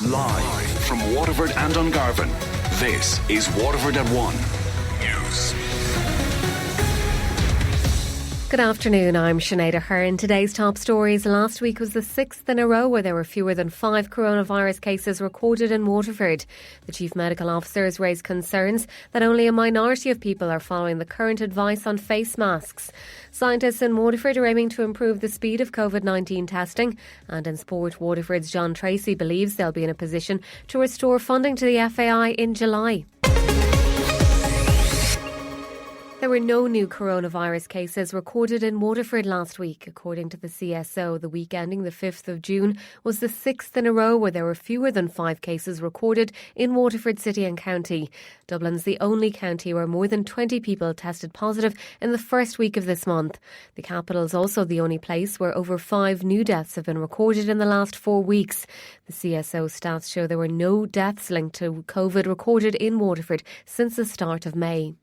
Live from Waterford and Dungarvan, this is Waterford at 1 News. Good afternoon, I'm Sinead Aherne. Today's top stories. Last week was the 6th in a row where there were fewer than 5 coronavirus cases recorded in Waterford. The Chief Medical Officer has raised concerns that only a minority of people are following the current advice on face masks. Scientists in Waterford are aiming to improve the speed of COVID-19 testing. And in sport, Waterford's John Tracy believes they'll be in a position to restore funding to the FAI in July. There were no new coronavirus cases recorded in Waterford last week. According to the CSO, the week ending the 5th of June was the 6th in a row where there were fewer than 5 cases recorded in Waterford City and County. Dublin's the only county where more than 20 people tested positive in the first week of this month. The capital is also the only place where over 5 new deaths have been recorded in the last 4 weeks. The CSO stats show there were no deaths linked to COVID recorded in Waterford since the start of May.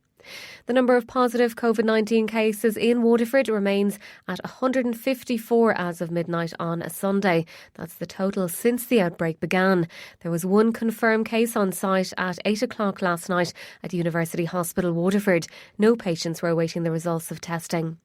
The number of positive COVID-19 cases in Waterford remains at 154 as of midnight on a Sunday. That's the total since the outbreak began. There was one confirmed case on site at 8 o'clock last night at University Hospital Waterford. No patients were awaiting the results of testing.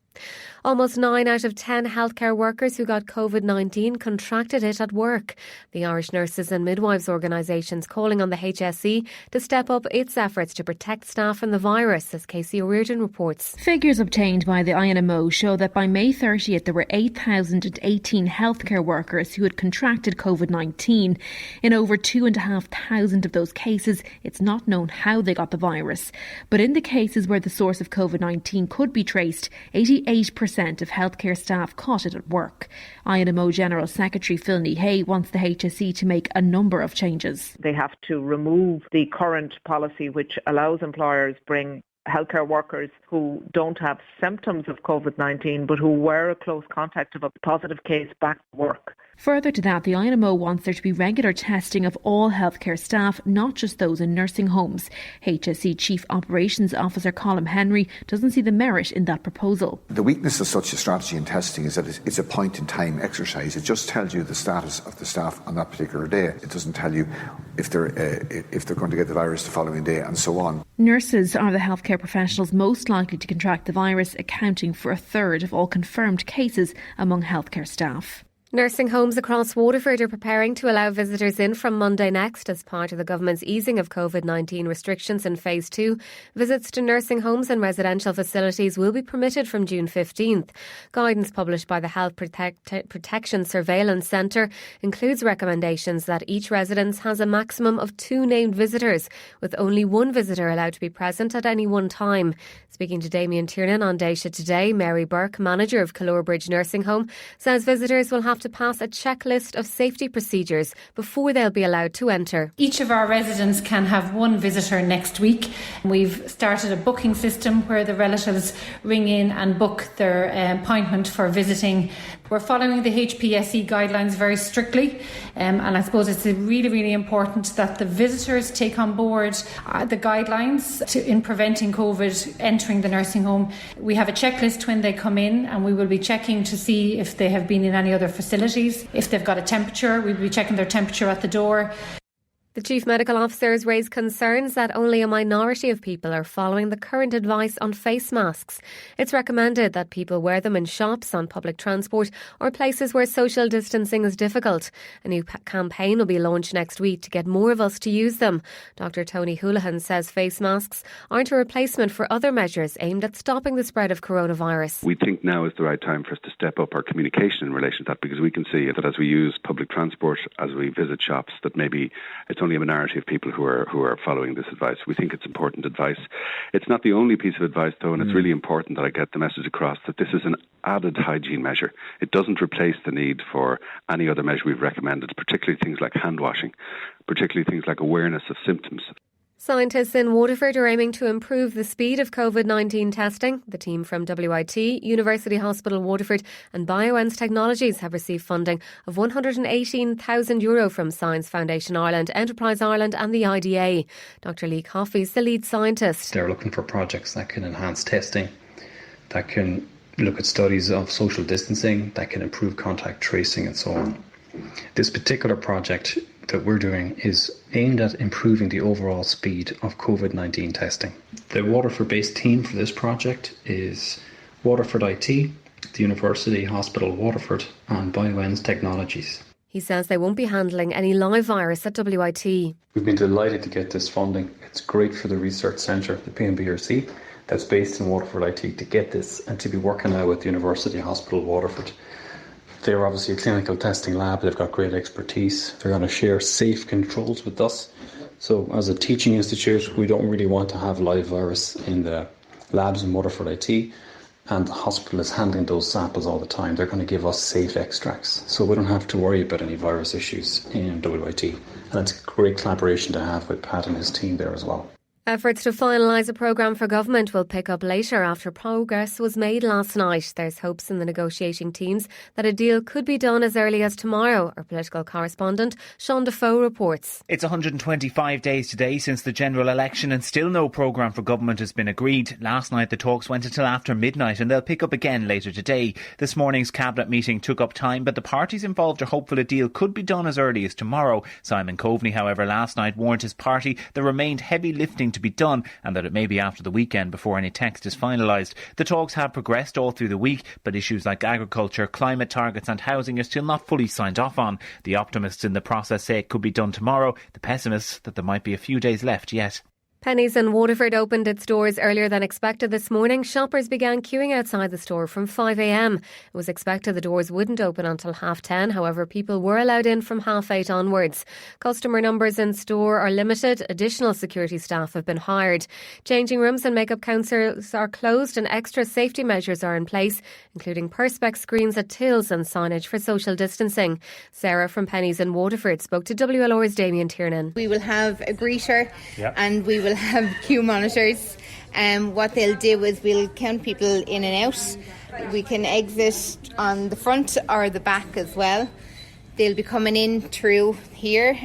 Almost 9 out of 10 healthcare workers who got COVID-19 contracted it at work. The Irish Nurses and Midwives organisation's calling on the HSE to step up its efforts to protect staff from the virus, as Casey O'Riordan reports. Figures obtained by the INMO show that by May 30th there were 8,018 healthcare workers who had contracted COVID-19. In over 2,500 of those cases, it's not known how they got the virus. But in the cases where the source of COVID-19 could be traced, 88% of healthcare staff caught it at work. INMO General Secretary Phil Hay wants the HSE to make a number of changes. They have to remove the current policy which allows employers bring healthcare workers who don't have symptoms of COVID-19 but who were a close contact of a positive case back to work. Further to that, the INMO wants there to be regular testing of all healthcare staff, not just those in nursing homes. HSE Chief Operations Officer Colm Henry doesn't see the merit in that proposal. The weakness of such a strategy in testing is that it's a point-in-time exercise. It just tells you the status of the staff on that particular day. It doesn't tell you if they're going to get the virus the following day and so on. Nurses are the healthcare professionals most likely to contract the virus, accounting for a third of all confirmed cases among healthcare staff. Nursing homes across Waterford are preparing to allow visitors in from Monday next as part of the government's easing of COVID-19 restrictions in Phase 2. Visits to nursing homes and residential facilities will be permitted from June 15th. Guidance published by the Health Protection Surveillance Centre includes recommendations that each residence has a maximum of 2 named visitors, with only 1 visitor allowed to be present at any one time. Speaking to Damien Tiernan on Daisha Today, Mary Burke, manager of Calorbridge Nursing Home, says visitors will have to pass a checklist of safety procedures before they'll be allowed to enter. Each of our residents can have 1 visitor next week. We've started a booking system where the relatives ring in and book their appointment for visiting. We're following the HPSE guidelines very strictly, and I suppose it's really, really important that the visitors take on board the guidelines in preventing COVID entering the nursing home. We have a checklist when they come in, and we will be checking to see if they have been in any other facilities. If they've got a temperature, we'll be checking their temperature at the door. The Chief Medical Officer has raised concerns that only a minority of people are following the current advice on face masks. It's recommended that people wear them in shops, on public transport or places where social distancing is difficult. A new campaign will be launched next week to get more of us to use them. Dr Tony Houlihan says face masks aren't a replacement for other measures aimed at stopping the spread of coronavirus. We think now is the right time for us to step up our communication in relation to that, because we can see that as we use public transport, as we visit shops, that maybe it's only a minority of people who are following this advice. We think it's important advice. It's not the only piece of advice, though, and it's really important that I get the message across that this is an added hygiene measure. It doesn't replace the need for any other measure we've recommended, particularly things like hand washing, particularly things like awareness of symptoms. Scientists in Waterford are aiming to improve the speed of COVID-19 testing. The team from WIT, University Hospital Waterford and BioEns Technologies have received funding of €118,000 from Science Foundation Ireland, Enterprise Ireland and the IDA. Dr Lee Coffey is the lead scientist. They're looking for projects that can enhance testing, that can look at studies of social distancing, that can improve contact tracing and so on. This particular project that we're doing is aimed at improving the overall speed of COVID-19 testing. The Waterford-based team for this project is Waterford IT, the University Hospital Waterford and BioEns Technologies. He says they won't be handling any live virus at WIT. We've been delighted to get this funding. It's great for the research centre, the PMBRC, that's based in Waterford IT, to get this and to be working now with the University Hospital Waterford. They're obviously a clinical testing lab. They've got great expertise. They're going to share safe controls with us. So as a teaching institute, we don't really want to have live virus in the labs in Waterford IT. And the hospital is handling those samples all the time. They're going to give us safe extracts. So we don't have to worry about any virus issues in WIT. And it's a great collaboration to have with Pat and his team there as well. Efforts to finalise a programme for government will pick up later after progress was made last night. There's hopes in the negotiating teams that a deal could be done as early as tomorrow. Our political correspondent Sean Defoe reports. It's 125 days today since the general election and still no programme for government has been agreed. Last night the talks went until after midnight and they'll pick up again later today. This morning's cabinet meeting took up time, but the parties involved are hopeful a deal could be done as early as tomorrow. Simon Coveney, however, last night warned his party there remained heavy lifting to be done and that it may be after the weekend before any text is finalised. The talks have progressed all through the week, but issues like agriculture, climate targets and housing are still not fully signed off on. The optimists in the process say it could be done tomorrow. The pessimists that there might be a few days left yet. Penneys in Waterford opened its doors earlier than expected this morning. Shoppers began queuing outside the store from 5 a.m. It was expected the doors wouldn't open until 10:30. However, people were allowed in from 8:30 onwards. Customer numbers in store are limited. Additional security staff have been hired. Changing rooms and makeup counters are closed and extra safety measures are in place, including perspex screens at tills and signage for social distancing. Sarah from Penneys in Waterford spoke to WLR's Damien Tiernan. We will have a greeter and we will have queue monitors. What they'll do is we'll count people in and out. We can exit on the front or the back as well. They'll be coming in through here.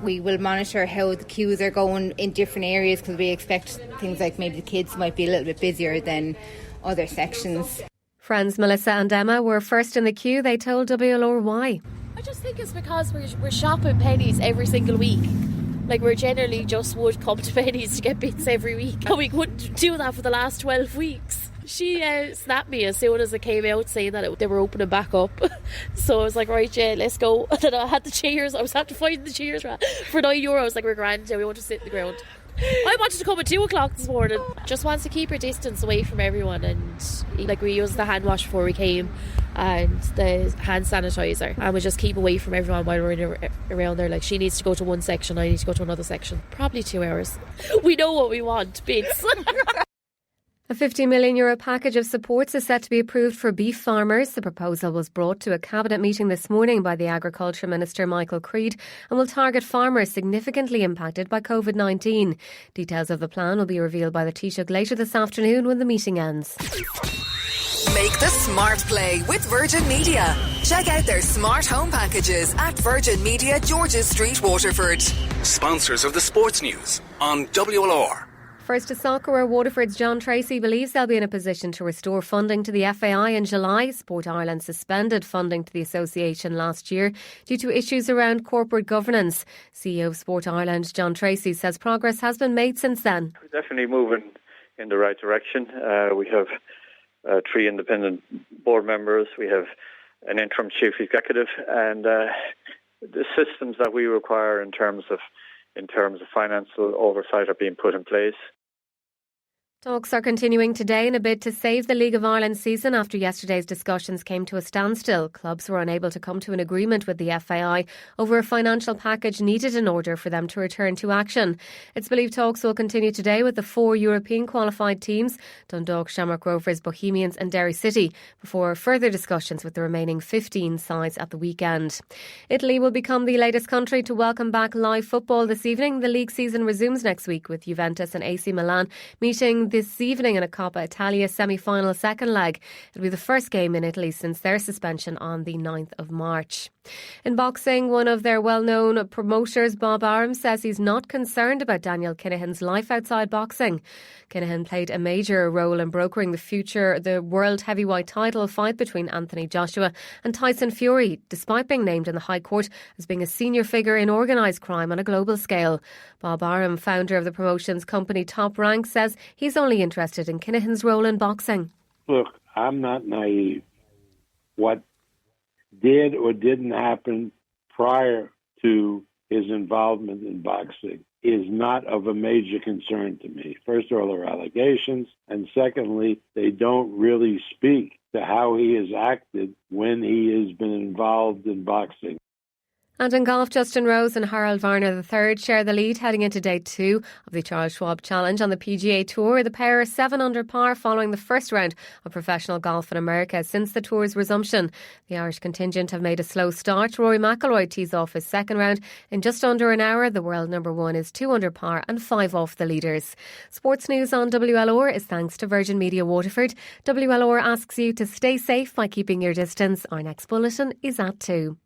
We will monitor how the queues are going in different areas because we expect things like maybe the kids might be a little bit busier than other sections. Friends Melissa and Emma were first in the queue. They told WLR why. I just think it's because we're shopping Penneys every single week. Like, we generally just would come to Penneys to get bits every week. And we couldn't do that for the last 12 weeks. She snapped me as soon as it came out saying that they were opening back up. So I was like, right, yeah, let's go. And then I had the chairs. I was having to find the chairs for €9. Like, we're grand, yeah, we want to sit in the ground. I wanted to come at 2 o'clock this morning. Just wants to keep her distance away from everyone, and like we used the hand wash before we came and the hand sanitizer, and we just keep away from everyone while we're around there. Like, she needs to go to one section, I need to go to another section. Probably 2 hours. We know what we want, bits. A €50 million package of supports is set to be approved for beef farmers. The proposal was brought to a cabinet meeting this morning by the Agriculture Minister Michael Creed and will target farmers significantly impacted by COVID-19. Details of the plan will be revealed by the Taoiseach later this afternoon when the meeting ends. Make the smart play with Virgin Media. Check out their smart home packages at Virgin Media George's Street, Waterford. Sponsors of the sports news on WLR. First to soccer, where Waterford's John Tracy believes they'll be in a position to restore funding to the FAI in July. Sport Ireland suspended funding to the association last year due to issues around corporate governance. CEO of Sport Ireland, John Tracy, says progress has been made since then. We're definitely moving in the right direction. We have 3 independent board members. We have an interim chief executive, and the systems that we require in terms of financial oversight are being put in place. Talks are continuing today in a bid to save the League of Ireland season after yesterday's discussions came to a standstill. Clubs were unable to come to an agreement with the FAI over a financial package needed in order for them to return to action. It's believed talks will continue today with the 4 European qualified teams, Dundalk, Shamrock Rovers, Bohemians and Derry City, before further discussions with the remaining 15 sides at the weekend. Italy will become the latest country to welcome back live football this evening. The league season resumes next week with Juventus and AC Milan meeting this evening in a Coppa Italia semi-final second leg. It'll be the first game in Italy since their suspension on the 9th of March. In boxing, one of their well-known promoters, Bob Arum, says he's not concerned about Daniel Kinahan's life outside boxing. Kinahan played a major role in brokering the world heavyweight title fight between Anthony Joshua and Tyson Fury, despite being named in the High Court as being a senior figure in organised crime on a global scale. Bob Arum, founder of the promotion's company Top Rank, says he's only interested in Kinahan's role in boxing. Look, I'm not naive. What did or didn't happen prior to his involvement in boxing is not of a major concern to me. First of all, there are allegations, and secondly, they don't really speak to how he has acted when he has been involved in boxing. And in golf, Justin Rose and Harold Varner III share the lead heading into day 2 of the Charles Schwab Challenge on the PGA Tour. The pair are 7 under par following the first round of professional golf in America since the tour's resumption. The Irish contingent have made a slow start. Rory McIlroy tees off his second round in just under an hour. The world number 1 is 2 under par and 5 off the leaders. Sports news on WLR is thanks to Virgin Media Waterford. WLR asks you to stay safe by keeping your distance. Our next bulletin is at 2.